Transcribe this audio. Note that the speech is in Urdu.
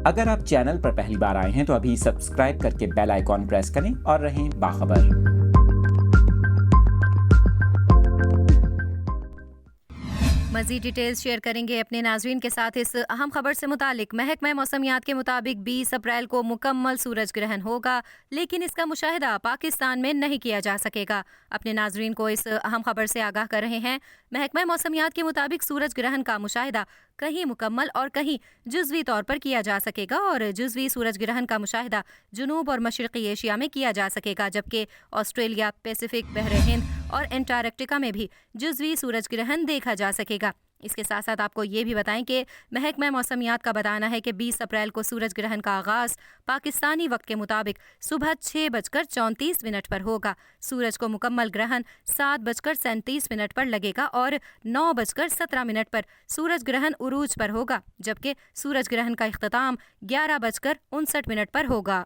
اگر آپ چینل پر پہلی بار آئے ہیں تو ابھی سبسکرائب کر کے بیل آئیکن پریس کریں اور رہیں باخبر۔ مزید ڈیٹیلز شیئر کریں گے اپنے ناظرین کے ساتھ اس اہم خبر سے متعلق۔ محکمہ موسمیات کے مطابق 20 اپریل کو مکمل سورج گرہن ہوگا، لیکن اس کا مشاہدہ پاکستان میں نہیں کیا جا سکے گا۔ اپنے ناظرین کو اس اہم خبر سے آگاہ کر رہے ہیں۔ محکمہ موسمیات کے مطابق سورج گرہن کا مشاہدہ کہیں مکمل اور کہیں جزوی طور پر کیا جا سکے گا، اور جزوی سورج گرہن کا مشاہدہ جنوب اور مشرقی ایشیا میں کیا جا سکے گا، جبکہ آسٹریلیا، پیسیفک، بحر ہند اور انٹارکٹیکا میں بھی جزوی سورج گرہن دیکھا جا سکے گا۔ اس کے ساتھ ساتھ آپ کو یہ بھی بتائیں کہ محکمہ موسمیات کا بتانا ہے کہ 20 اپریل کو سورج گرہن کا آغاز پاکستانی وقت کے مطابق صبح 6:34 پر ہوگا۔ سورج کو مکمل گرہن 7:37 پر لگے گا اور 9:17 پر سورج گرہن عروج پر ہوگا، جبکہ سورج گرہن کا اختتام 11:59 پر ہوگا۔